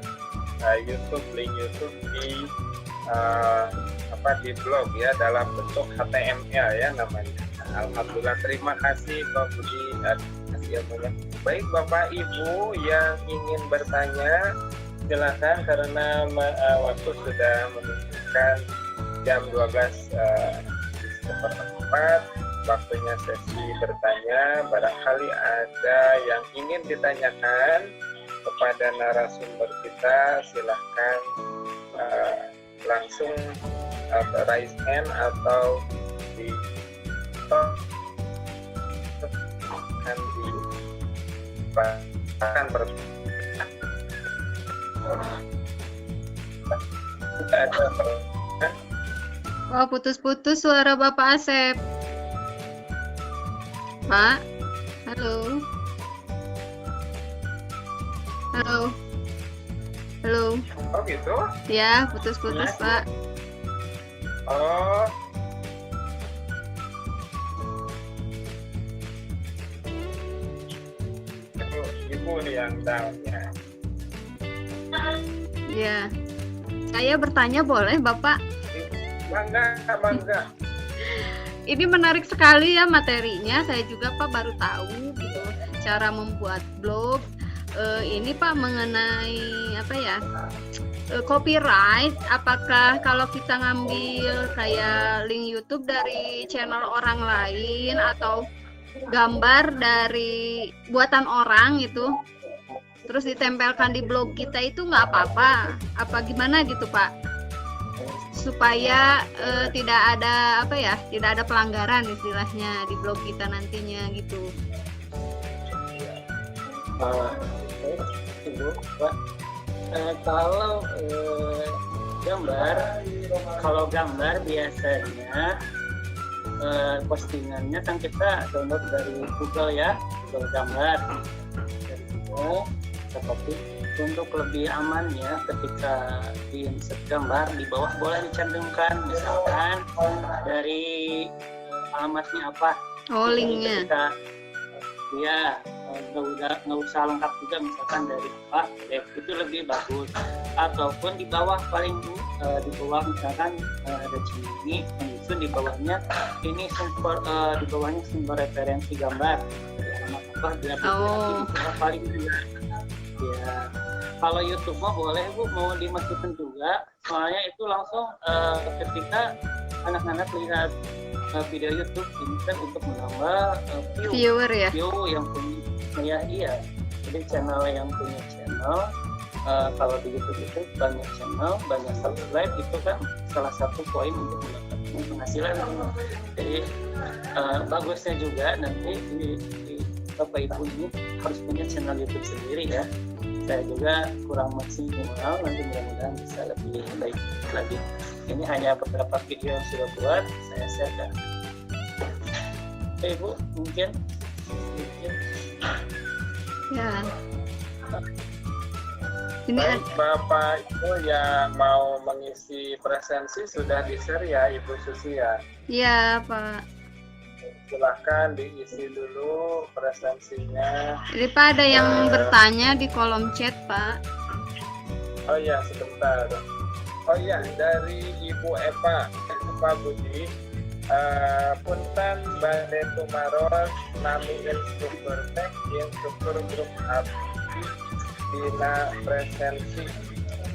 YouTube, link YouTube di di blog ya dalam bentuk HTML ya namanya. Alhamdulillah, terima kasih Pak Budi atas ilmunya. Baik Bapak Ibu yang ingin bertanya, silakan karena waktu sudah menunjukkan jam 12:04, waktunya sesi bertanya. Barangkali ada yang ingin ditanyakan kepada narasumber kita, silahkan langsung raise hand atau di akan Wah, putus-putus suara Bapak Asep. Pak, halo. Halo. Halo. Oh gitu? Ya, putus-putus Pak. Oh. Ibu nih yang down ya. Ya. Saya bertanya boleh, Bapak? Bangga. Ini menarik sekali ya materinya. Saya juga Pak baru tahu gitu cara membuat blog. Ini Pak mengenai apa ya? Copyright. Apakah kalau kita ngambil kayak link YouTube dari channel orang lain atau gambar dari buatan orang gitu, terus ditempelkan di blog kita itu nggak apa-apa? Apa gimana gitu Pak? Supaya tidak ada tidak ada pelanggaran istilahnya di blog kita nantinya gitu. Ibu, Pak, kalau gambar biasanya postingannya kan kita download dari Google ya, Google Gambar dari Google. Seperti untuk lebih amannya ketika di insert gambar di bawah boleh dicantumkan misalkan dari alamatnya apa. Oh, linknya. Ketika, ya nggak usah lengkap juga, misalkan dari apa, itu lebih bagus. Ataupun di bawah paling di bawah misalkan ada Cimini, menyusun di bawahnya ini sumber di bawahnya sumber referensi gambar. Apa biar paling Ya, kalau YouTube mah boleh Bu, mau dimasukin juga. Soalnya itu langsung ketika anak-anak lihat video YouTube ini kan untuk menambah Viewer ya. view yang punya iya. Jadi channel yang punya channel kalau di YouTube itu banyak channel, banyak subscribe itu kan salah satu poin untuk mendapatkan penghasilan. Jadi bagusnya juga nanti di Bapak Ibu ini harus punya channel YouTube sendiri ya. Saya juga kurang maksimal, nanti mudah-mudahan bisa lebih baik lagi. Ini hanya beberapa video yang sudah buat, saya share. Oke Ibu, mungkin. Ya. Ini Baik, Bapak Ibu yang mau mengisi presensi sudah di-share ya Ibu Susi ya. ya Pak. Silahkan diisi dulu presensinya. Jadi Pak ada yang bertanya di kolom chat Pak. Oh ya, sebentar. Oh ya, dari Ibu Eva Budi, punten Bade Tumaros nami instruktur tek instruktur grup abdi dina presensi.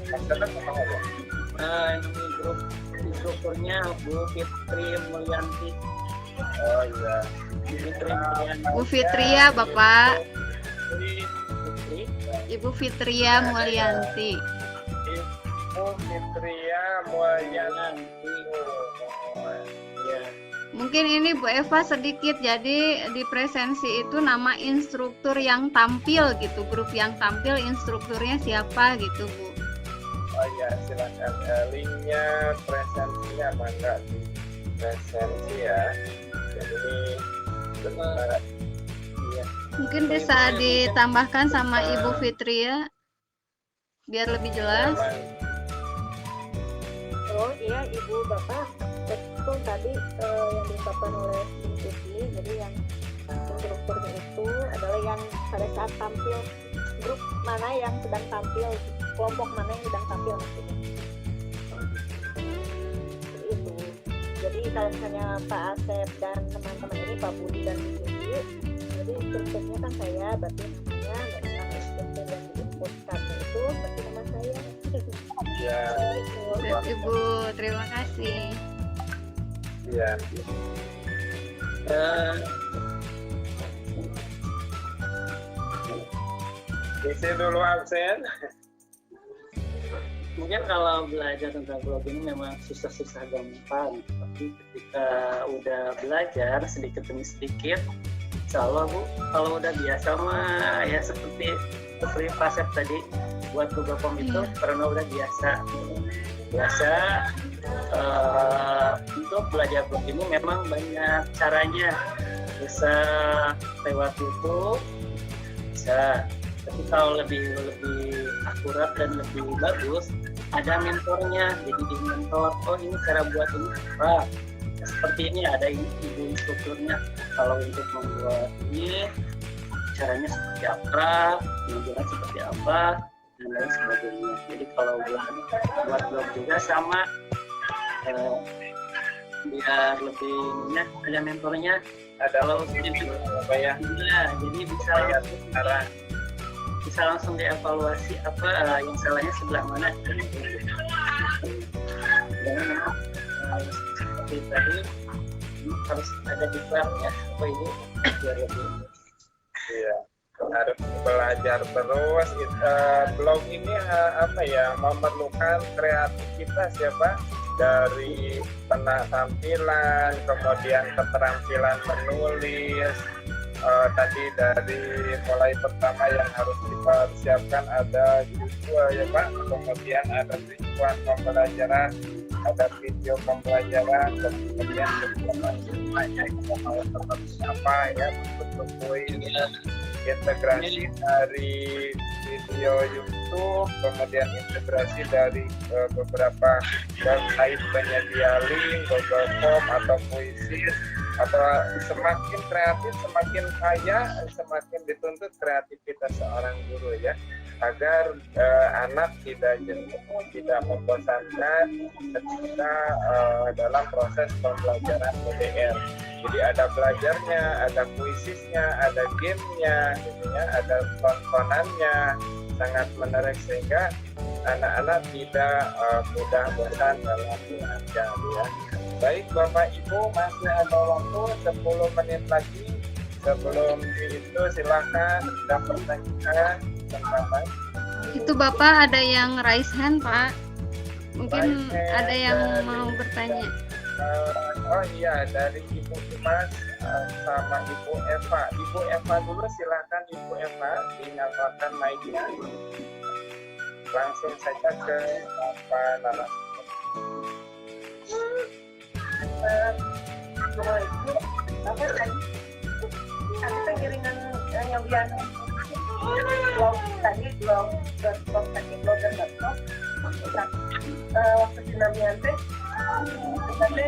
Maksudnya apa ya? Ini grup instrukturnya Bu Fitri Mulyanti. Oh iya. Fitri Mulyanti. Bu Fitria Bapak. Fitri. Ibu Fitria Mulyanti. Ibu Fitria Mulyanti. Ya. Mungkin ini Bu Eva sedikit, jadi di presensi itu nama instruktur yang tampil gitu, grup yang tampil instrukturnya siapa gitu Bu. Oh iya, silakan. Linknya presensinya mangga di presensi ya. Jadi Iya. Mungkin bisa ditambahkan sama Ibu Fitria biar lebih jelas. Oh iya Ibu Bapak, betul tadi yang diungkapkan oleh Ibu Susi. Jadi yang instrukturnya itu adalah yang pada saat tampil, grup mana yang sedang tampil, kelompok mana yang sedang tampil maksudnya. Seperti itu. Jadi kalau misalnya Pak Asep dan teman-teman ini, Pak Budi dan Bu Susi, jadi instrukturnya kan saya, berarti namanya dan nama instruktur yang diinputkan itu berarti nama saya. ya, Siap, Ibu, terima kasih. ya. Isi dulu absen. Mungkin kalau belajar tentang blog ini memang susah-susah gampang, tapi ketika udah belajar sedikit demi sedikit, insya Allah Bu, kalau udah biasa mah ya seperti Pak Asep tadi buat Google Form itu karena udah biasa untuk belajar blog ini memang banyak caranya, bisa lewat YouTube, bisa. Tapi kalau lebih akurat dan lebih bagus, ada mentornya. Jadi di mentor, oh ini cara buat ini apa? Nah, seperti ini ada ibu instrukturnya. Kalau untuk membuat ini caranya seperti apa, penjualan seperti apa, dan lain sebagainya. Jadi kalau buat blog juga sama, biar lebih banyak ada mentornya. Ada Kalau apa ya? Iya, jadi bisa langsung dievaluasi apa yang salahnya sebelah mana. Dan seperti tadi harus ada diklat ya, apa ini biar lebih. Iya, harus belajar terus. Blog ini apa ya, memerlukan kreativitas ya Pak, dari penampilan, kemudian keterampilan menulis. Tadi dari mulai pertama yang harus dipersiapkan ada visual ya Pak, kemudian ada visual pembelajaran, ada video pembelajaran, kemudian banyak mau seperti apa ya, bentuk poin, integrasi dari video YouTube, kemudian integrasi dari beberapa website penyedia link, Google Form atau Puisi. Atau semakin kreatif, semakin kaya, semakin dituntut kreativitas seorang guru ya, agar anak tidak jenuh, tidak membosankan ketika dalam proses pembelajaran PDR. Jadi ada belajarnya, ada kuisisnya, ada gamenya, gitu ya, ada tontonannya, sangat menarik sehingga anak-anak tidak mudah bosan dalam belajar ya. Baik Bapak Ibu, masih ada waktu 10 menit lagi sebelum itu silakan ada pertanyaan teman-teman. Itu Bapak ada yang raise hand, Pak. Mungkin Raise hand ada yang dari- mau bertanya. Oh iya, dari Ibu Dimas sama Ibu Eva. Ibu Eva dulu, silakan Ibu Eva dinyalakan mic-nya. Langsung saja ke narasumber. Assalamualaikum. Apa tadi? Aku pengiringan nyobian blog tadi blog.com tadi blogger.com pesinamian teh tadi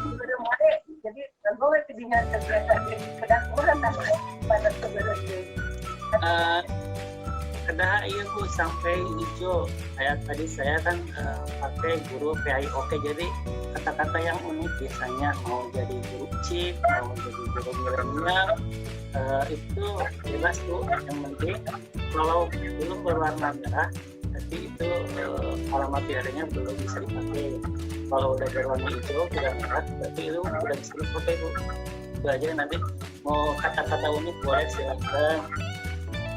sudah mulai jadi gue pilihan kegiatan kedah kurang tambah pada sebenarnya Kedah iya Bu sampai hijau. Tadi saya kan pakai guru PAIOK, jadi kata-kata yang unik biasanya mau jadi guru chip, mau jadi guru milenial itu jelas tuh. Yang penting kalau belum berwarna merah, tapi itu alamat materialnya belum bisa dipakai. Kalau udah berwarna hijau, udah merah, berarti itu udah bisa dipakai Bu. Itu aja, nanti mau kata-kata unik boleh silakan.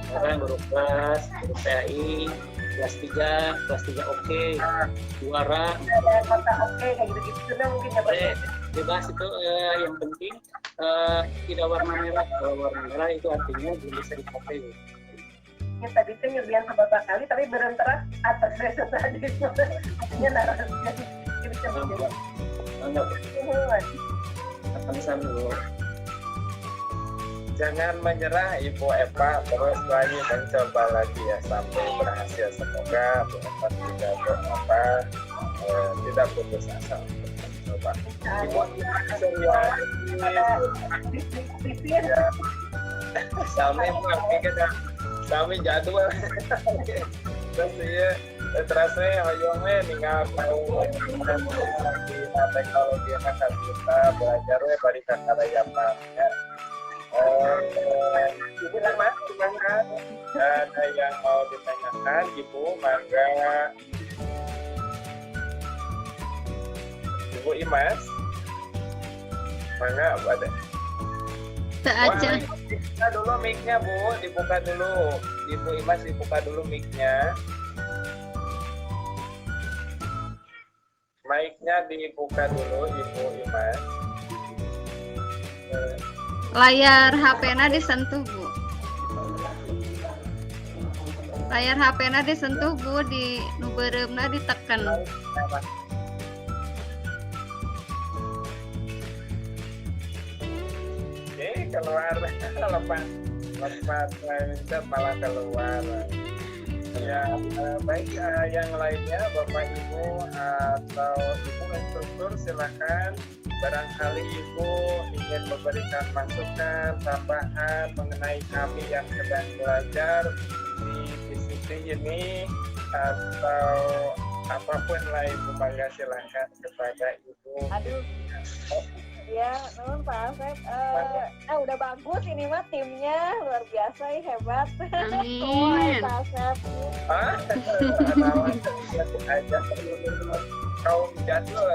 Sekarang guru kelas, guru PAI, kelas 3 oke, juara, ada kota oke kayak gitu sudah mungkin ya boleh bebas itu. Yang penting tidak warna merah. Kalau warna merah itu artinya belum bisa dipakai. yang tadi itu nyobian beberapa kali tapi berantara atas besok tadi artinya narasinya jadi coba Enggak, akan sambil Jangan menyerah Ibu Eva, terus lagi mencoba lagi ya sampai berhasil. Semoga Bu Eva tidak putus asa untuk mencoba. Ibu ya, sami sami jadwal. Terus ya terasa hoyongnya ninggal mau di teknologi akan kita belajar bari kata Jepang ya. Ibu Lama, ada yang mau ditanyakan, Ibu, mangga. Ibu Imas, mangga apa ada? Seaja. Dibuka dulu mic-nya, Bu, dibuka dulu. Ibu Imas dibuka dulu mic-nya. Mic-nya dibuka dulu, Ibu Imas. Layar HP-na disentuh, Bu. Layar HP-na disentuh, Bu, di nu beureumna ditekan. Oke, keluar lepas mindset malah keluar. Ya, baik yang lainnya Bapak Ibu atau Ibu instruktur silakan. Barangkali Ibu ingin memberikan masukan tambahan mengenai kami yang sedang belajar di PCT ini atau apapun lah Ibu, mangga silakan kepada Ibu. Aduh, ya, memang Pak Asep, udah bagus ini mah timnya luar biasa, hebat. Amin. Pak Asep. Aja kaum jadul.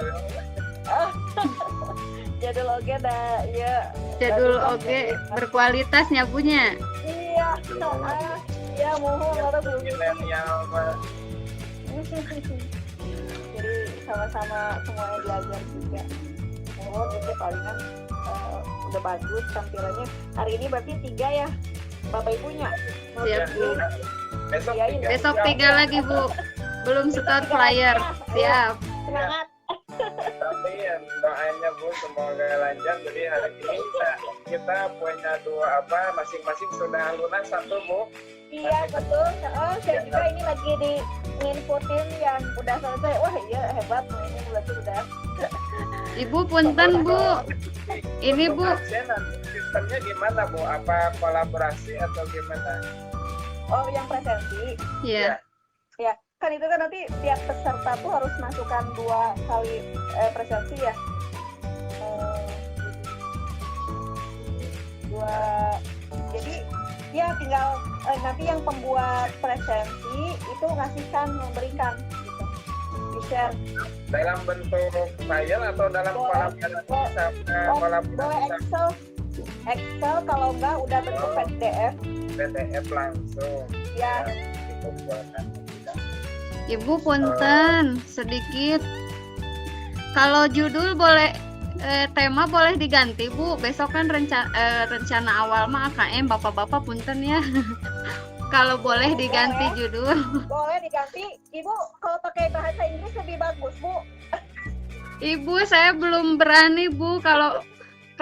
Jadul oge dah, ya. Jadul oge berkualitas nyabunya. Iya, ya mohon orang belum. Milenial mah. Jadi sama-sama semuanya belajar juga. Mohon itu palingan udah bagus tampilannya. Hari ini berarti 3 ya, Bapak Ibunya. Siap, Bu. Besok Iyain. tiga. Besok 3 lagi, Bu. Belum setor flyer. Siap. Semangat. Tapi doanya Bu semoga lancar. Jadi hari ini kita punya dua masing-masing sudah lunas satu Bu. Iya betul. Saya juga ini lagi di nginputin yang udah selesai. Wah iya hebat, ini berarti udah. Ibu punten, Bu. Ini, Bu. Absen nanti sistemnya gimana Bu? Apa kolaborasi atau gimana? Oh yang presensi. Ya. Ya kan itu kan nanti tiap peserta tuh harus masukkan 2 kali presensi ya. Jadi Ya tinggal nanti yang pembuat presensi itu memberikan gitu. Di share. Dalam bentuk file atau dalam kolam Excel kalau enggak udah bentuk PDF langsung ya. Pembuatan. Ibu punten sedikit. Kalau judul boleh tema boleh diganti Bu. Besok kan rencana awal mah AKM bapak-bapak punten ya. Kalau boleh diganti judul. Boleh diganti. Ibu kalau pakai bahasa Inggris lebih bagus Bu. Ibu saya belum berani Bu.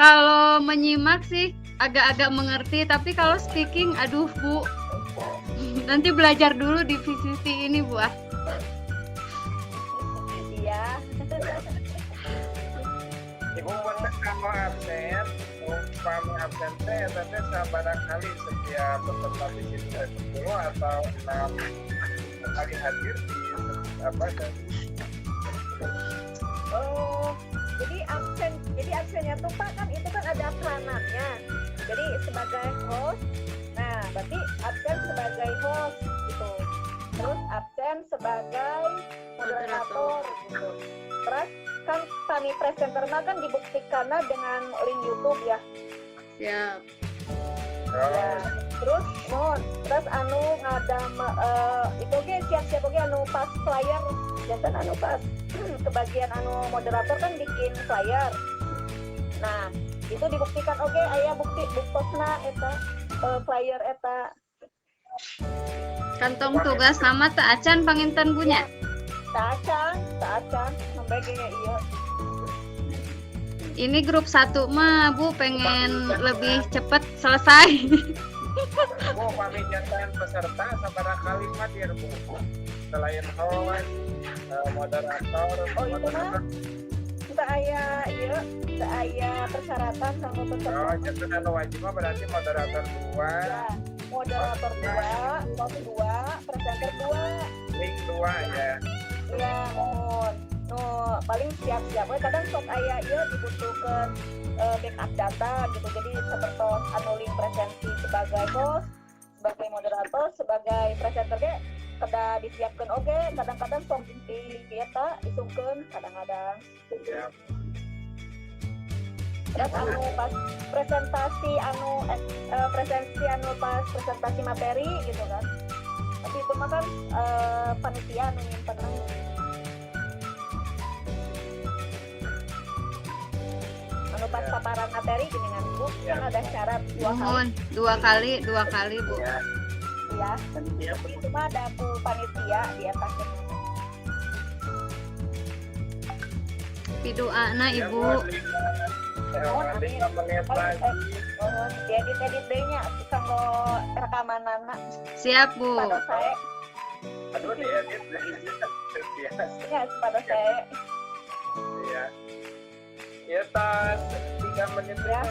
Kalau menyimak sih agak-agak mengerti, tapi kalau speaking aduh Bu. Nanti belajar dulu di VCC ini Bu. Iya. Ibu punten kalau absen, umpami absen teh tapi barangkali setiap peserta visita 10 atau 6 kali hadir di dan Oh, jadi absennya tuh Pak kan itu kan ada peranannya. Jadi sebagai host, nah berarti absen sebagai host gitu. Terus absen sebagai moderator gitu. Terus kan kami presenter kan dibuktikannya dengan link YouTube ya. Siap. Ya. Terus terus ngadam itu oke siap-siap oke pas flyer jantan pas kebagian moderator kan bikin flyer. Nah, itu dibuktikan oke aya buktosna eta flyer eta. Kantong tugas nama teu acan panginten punya. Tak acan membagi iya. Ini grup 1 mah Bu pengen lebih cepat selesai. Bu kami jantan peserta sabarangkali hadir Bu. Selain host, moderator, Itu mah kita aya persyaratan sama peserta. Oh, jantan wajib mah berarti moderator 2, Ya, moderator 2, host 2, presenter 2. link 2 ya. Iya, mohon. Paling siap-siap we kadang sok aya ieu dibutuhkeun backup data gitu. Jadi seperti link presensi sebagai host, sebagai moderator, sebagai presenter ge kada disiapkeun oge, kadang-kadang sok di eta disungkeun kadang-kadang. Ya. Terus pas presentasi pas presentasi materi gitu kan. Tapi itu mah kan panitia nyimpen. Pas paparan materi gini kan Bu, kan ada syarat 2 kali. Mohon 2 kali Bu. Ya. Ya, Panitia itu mah ada aku panitia di atas. Pidoana Ya, Ibu. Bu, 5 menit lagi. Diedit deh-nya kanggo rekamanana Siap Bu. pada saya. Aduh, diedit. Biasa. Ya, pada saya. Iya. Ya, tas 3 menit Ya.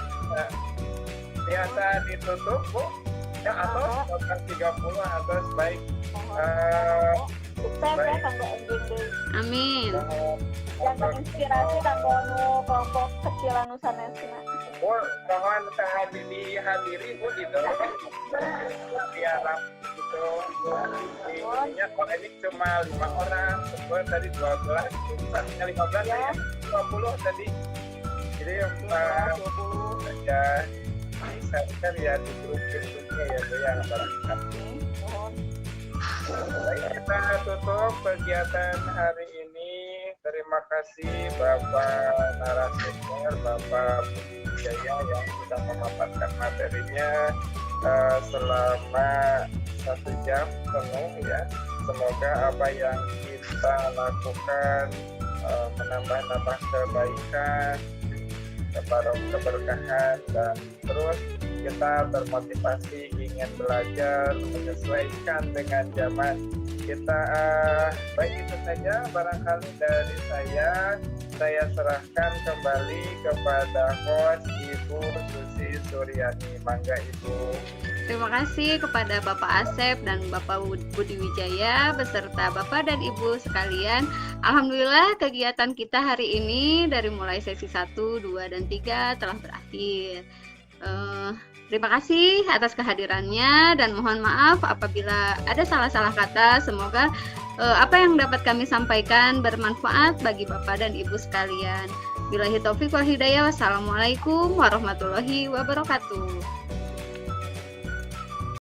biasa ditutup Bu. Ya, atau 30 atau baik. Sukses ya kanggo ending deui. Amin. Dan menginspirasi kanggo kelompok kecil anu sanesna. Bu, mohon dihadiri Bu gitu. Biar gitu. Intinya kok ini cuma 5 orang, sebelum tadi 12, misalnya 15 ya, 20 tadi. Jadi ya bisa ya di grup-grupnya ya Bu yang barangkali. Baik, kita tutup kegiatan hari ini. Terima kasih Bapak narasumber, Bapak Budi Wijaya yang sudah memaparkan materinya selama 1 jam penuh ya. Semoga apa yang kita lakukan menambah kebaikan, keberkahan, dan terus kita termotivasi ingin belajar menyesuaikan dengan zaman kita. Baik, itu saja barangkali dari saya serahkan kembali kepada host Ibu Susi Suryani. Mangga Ibu. Terima kasih kepada Bapak Asep dan Bapak Budi Wijaya beserta Bapak dan Ibu sekalian. Alhamdulillah kegiatan kita hari ini dari mulai sesi 1, 2, dan 3 telah berakhir. Terima kasih atas kehadirannya dan mohon maaf apabila ada salah-salah kata. Semoga apa yang dapat kami sampaikan bermanfaat bagi Bapak dan Ibu sekalian. Billahi taufiq wal hidayah. Wassalamualaikum warahmatullahi wabarakatuh.